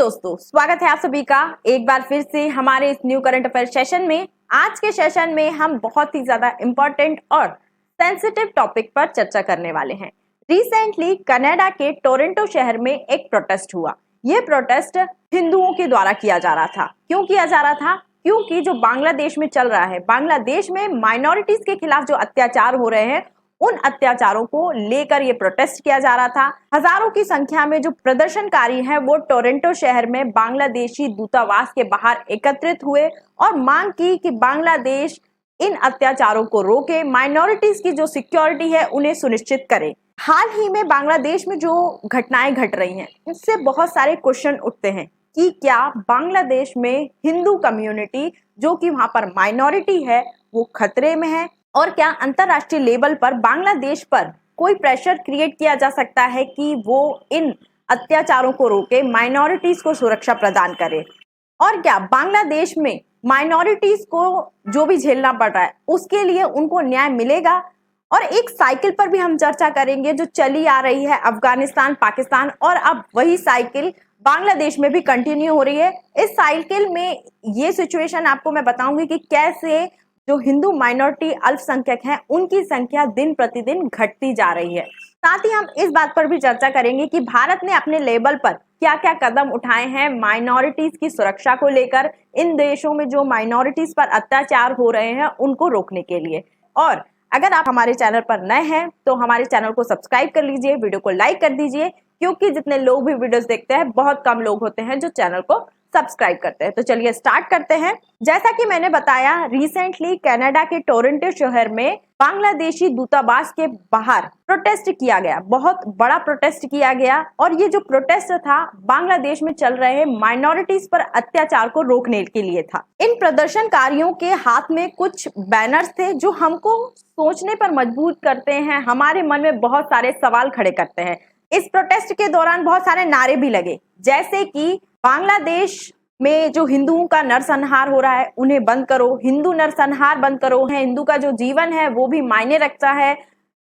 दोस्तों, स्वागत है आप सभी का एक बार फिर से हमारे इस न्यू करंट अफेयर सेशन में। आज के सेशन में हम बहुत ही ज्यादा इंपॉर्टेंट और सेंसिटिव टॉपिक पर चर्चा करने वाले हैं। रिसेंटली कनाडा के टोरंटो शहर में एक प्रोटेस्ट हुआ। यह प्रोटेस्ट हिंदुओं के द्वारा किया जा रहा था। क्यों किया जा रहा था? क्योंकि जो बांग्लादेश में चल रहा है, बांग्लादेश में माइनॉरिटीज के खिलाफ जो अत्याचार हो रहे हैं, उन अत्याचारों को लेकर ये प्रोटेस्ट किया जा रहा था। हजारों की संख्या में जो प्रदर्शनकारी हैं वो टोरंटो शहर में बांग्लादेशी दूतावास के बाहर एकत्रित हुए और मांग की कि बांग्लादेश इन अत्याचारों को रोके, माइनॉरिटीज की जो सिक्योरिटी है उन्हें सुनिश्चित करे। हाल ही में बांग्लादेश में जो घटनाएं घट रही हैं, इससे बहुत सारे क्वेश्चन उठते हैं कि क्या बांग्लादेश में हिंदू कम्युनिटी जो कि वहां पर माइनॉरिटी है वो खतरे में है, और क्या अंतरराष्ट्रीय लेवल पर बांग्लादेश पर कोई प्रेशर क्रिएट किया जा सकता है कि वो इन अत्याचारों को रोके, माइनॉरिटीज को सुरक्षा प्रदान करे, और क्या बांग्लादेश में माइनॉरिटीज को जो भी झेलना पड़ रहा है उसके लिए उनको न्याय मिलेगा। और एक साइकिल पर भी हम चर्चा करेंगे जो चली आ रही है अफगानिस्तान, पाकिस्तान, और अब वही साइकिल बांग्लादेश में भी कंटिन्यू हो रही है। इस साइकिल में ये सिचुएशन आपको मैं बताऊंगी कि कैसे जो हिंदू माइनॉरिटी अल्पसंख्यक हैं उनकी संख्या दिन प्रतिदिन घटती जा रही है। साथ ही हम इस बात पर भी चर्चा करेंगे कि भारत ने अपने लेवल पर क्या क्या कदम उठाए हैं माइनॉरिटीज की सुरक्षा को लेकर, इन देशों में जो माइनॉरिटीज पर अत्याचार हो रहे हैं उनको रोकने के लिए। और अगर आप हमारे चैनल पर नए हैं तो हमारे चैनल को सब्सक्राइब कर लीजिए, वीडियो को लाइक कर दीजिए, क्योंकि जितने लोग भी वीडियोस देखते हैं बहुत कम लोग होते हैं जो चैनल को सब्सक्राइब करते हैं। तो चलिए स्टार्ट करते हैं। जैसा कि मैंने बताया, रिसेंटली कनाडा के टोरंटो शहर में बांग्लादेशी दूतावास के बाहर प्रोटेस्ट किया गया, बहुत बड़ा प्रोटेस्ट किया गया। और ये जो प्रोटेस्ट था बांग्लादेश में चल रहे माइनॉरिटीज पर अत्याचार को रोकने के लिए था। इन प्रदर्शनकारियों के हाथ में कुछ बैनर्स थे जो हमको सोचने पर मजबूर करते हैं, हमारे मन में बहुत सारे सवाल खड़े करते हैं। इस प्रोटेस्ट के दौरान बहुत सारे नारे भी लगे, जैसे कि बांग्लादेश में जो हिंदुओं का नरसंहार हो रहा है उन्हें बंद करो, हिंदू नरसंहार बंद करो, है हिंदू का जो जीवन है वो भी मायने रखता है,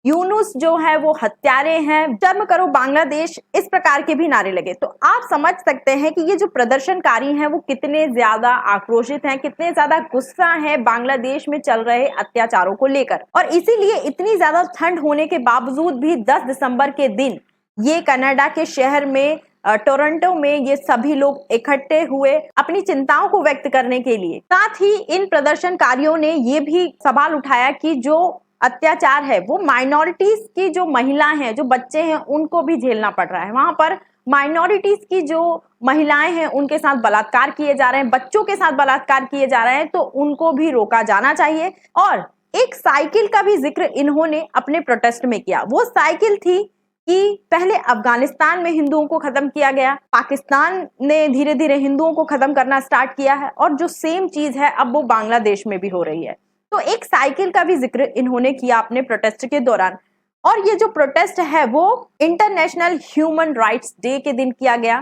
यूनुस जो है वो हत्यारे हैं, जन्म करो बांग्लादेश, इस प्रकार के भी नारे लगे। तो आप समझ सकते हैं कि ये जो प्रदर्शनकारी हैं वो कितने ज्यादा आक्रोशित हैं, कितने ज्यादा गुस्सा है बांग्लादेश में चल रहे अत्याचारों को लेकर। और इसीलिए इतनी ज्यादा ठंड होने के बावजूद भी 10 दिसंबर के दिन ये कनाडा के शहर में टोरंटो में ये सभी लोग इकट्ठे हुए अपनी चिंताओं को व्यक्त करने के लिए। साथ ही इन प्रदर्शनकारियों ने ये भी सवाल उठाया कि जो अत्याचार है वो माइनॉरिटीज की जो महिलाएं हैं, जो बच्चे हैं, उनको भी झेलना पड़ रहा है। वहां पर माइनॉरिटीज की जो महिलाएं हैं उनके साथ बलात्कार किए जा रहे हैं, बच्चों के साथ बलात्कार किए जा रहे हैं, तो उनको भी रोका जाना चाहिए। और एक साइकिल का भी जिक्र इन्होंने अपने प्रोटेस्ट में किया। वो साइकिल थी कि पहले अफगानिस्तान में हिंदुओं को खत्म किया गया, पाकिस्तान ने धीरे धीरे हिंदुओं को खत्म करना स्टार्ट किया है, और जो सेम चीज है अब वो बांग्लादेश में भी हो रही है। तो एक साइकिल का भी जिक्र इन्होंने किया अपने प्रोटेस्ट के दौरान। और ये जो प्रोटेस्ट है वो इंटरनेशनल ह्यूमन राइट्स डे के दिन किया गया,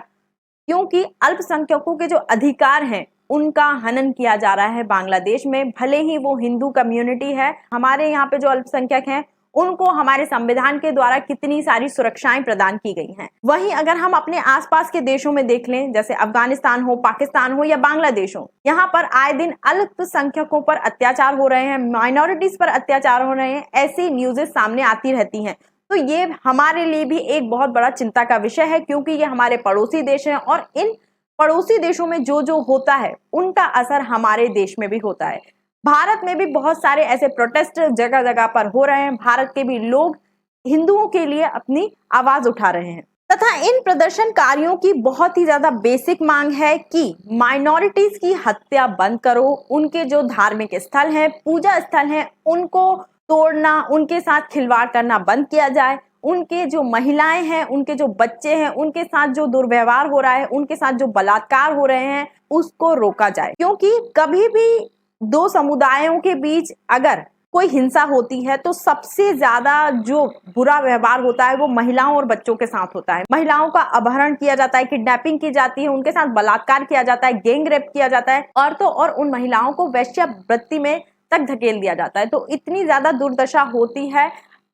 क्योंकि अल्पसंख्यकों के जो अधिकार हैं उनका हनन किया जा रहा है बांग्लादेश में। भले ही वो हिंदू कम्युनिटी है, हमारे यहाँ पे जो अल्पसंख्यक हैं उनको हमारे संविधान के द्वारा कितनी सारी सुरक्षाएं प्रदान की गई हैं। वहीं अगर हम अपने आसपास के देशों में देख लें, जैसे अफगानिस्तान हो, पाकिस्तान हो या बांग्लादेश हो, यहाँ पर आए दिन अल्पसंख्यकों पर अत्याचार हो रहे हैं, माइनॉरिटीज पर अत्याचार हो रहे हैं, ऐसी न्यूज़ेस सामने आती रहती हैं। तो ये हमारे लिए भी एक बहुत बड़ा चिंता का विषय है, क्योंकि ये हमारे पड़ोसी देश हैं और इन पड़ोसी देशों में जो जो होता है उनका असर हमारे देश में भी होता है। भारत में भी बहुत सारे ऐसे प्रोटेस्ट जगह जगह पर हो रहे हैं। भारत के भी लोग हिंदुओं के लिए अपनी आवाज उठा रहे हैं, तथा इन प्रदर्शनकारियों की बहुत ही ज्यादा बेसिक मांग है कि माइनॉरिटीज की हत्या बंद करो, उनके जो धार्मिक स्थल हैं, पूजा स्थल हैं, उनको तोड़ना, उनके साथ खिलवाड़ करना बंद किया जाए, उनके जो महिलाएं हैं, उनके जो बच्चे हैं, उनके साथ जो दुर्व्यवहार हो रहा है, उनके साथ जो बलात्कार हो रहे हैं उसको रोका जाए। क्योंकि कभी भी दो समुदायों के बीच अगर कोई हिंसा होती है तो सबसे ज्यादा जो बुरा व्यवहार होता है वो महिलाओं और बच्चों के साथ होता है। महिलाओं का अपहरण किया जाता है, किडनैपिंग की जाती है, उनके साथ बलात्कार किया जाता है, गैंग रेप किया जाता है, और तो और उन महिलाओं को वेश्यावृत्ति में तक धकेल दिया जाता है। तो इतनी ज्यादा दुर्दशा होती है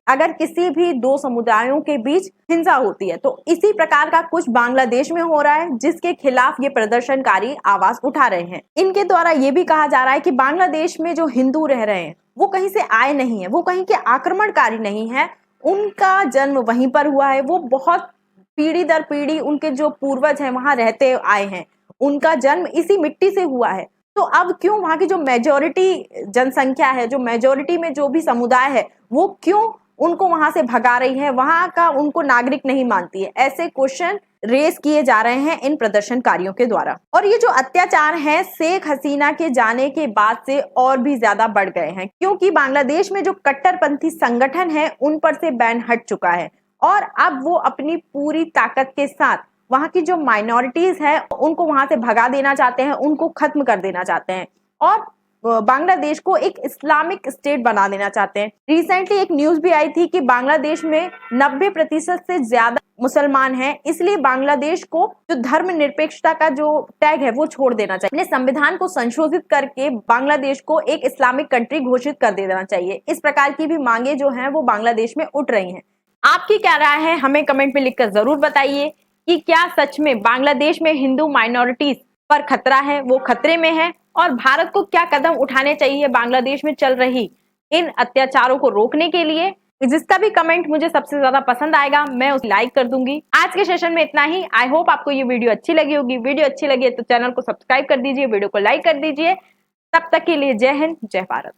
अगर किसी भी दो समुदायों के बीच हिंसा होती है। तो इसी प्रकार का कुछ बांग्लादेश में हो रहा है, जिसके खिलाफ ये प्रदर्शनकारी आवाज उठा रहे हैं। इनके द्वारा ये भी कहा जा रहा है कि बांग्लादेश में जो हिंदू रह रहे हैं वो कहीं से आए नहीं है, वो कहीं के आक्रमणकारी नहीं है, उनका जन्म वहीं पर हुआ है। वो बहुत पीढ़ी दर पीढ़ी उनके जो पूर्वज हैं वहां रहते आए हैं, उनका जन्म इसी मिट्टी से हुआ है। तो अब क्यों वहां की जो मेजोरिटी जनसंख्या है, जो मेजोरिटी में जो भी समुदाय है, वो क्यों उनको वहां से भगा रही है, वहां का उनको नागरिक नहीं मानती है? ऐसे क्वेश्चन रेस किए जा रहे हैं इन प्रदर्शनकारियों के द्वारा। और ये जो अत्याचार है शेख हसीना के जाने के बाद से और भी ज्यादा बढ़ गए हैं, क्योंकि बांग्लादेश में जो कट्टरपंथी संगठन है उन पर से बैन हट चुका है और अब वो अपनी पूरी ताकत के साथ वहां की जो माइनॉरिटीज है उनको वहां से भगा देना चाहते हैं, उनको खत्म कर देना चाहते हैं और बांग्लादेश को एक इस्लामिक स्टेट बना देना चाहते हैं। रिसेंटली एक न्यूज भी आई थी कि बांग्लादेश में 90% से ज्यादा मुसलमान हैं, इसलिए बांग्लादेश को जो धर्मनिरपेक्षता का जो टैग है वो छोड़ देना चाहिए। अपने संविधान को संशोधित करके बांग्लादेश को एक इस्लामिक कंट्री घोषित कर देना चाहिए। इस प्रकार की भी मांगे जो हैं वो बांग्लादेश में उठ रही हैं। आपकी क्या राय है, हमें कमेंट में लिखकर जरूर बताइए कि क्या सच में बांग्लादेश में हिंदू माइनॉरिटीज पर खतरा है, वो खतरे में है, और भारत को क्या कदम उठाने चाहिए बांग्लादेश में चल रही इन अत्याचारों को रोकने के लिए? जिसका भी कमेंट मुझे सबसे ज्यादा पसंद आएगा मैं उसे लाइक कर दूंगी। आज के सेशन में इतना ही। आई होप आपको ये वीडियो अच्छी लगी होगी। वीडियो अच्छी लगी है तो चैनल को सब्सक्राइब कर दीजिए, वीडियो को लाइक कर दीजिए। तब तक के लिए जय हिंद, जय भारत।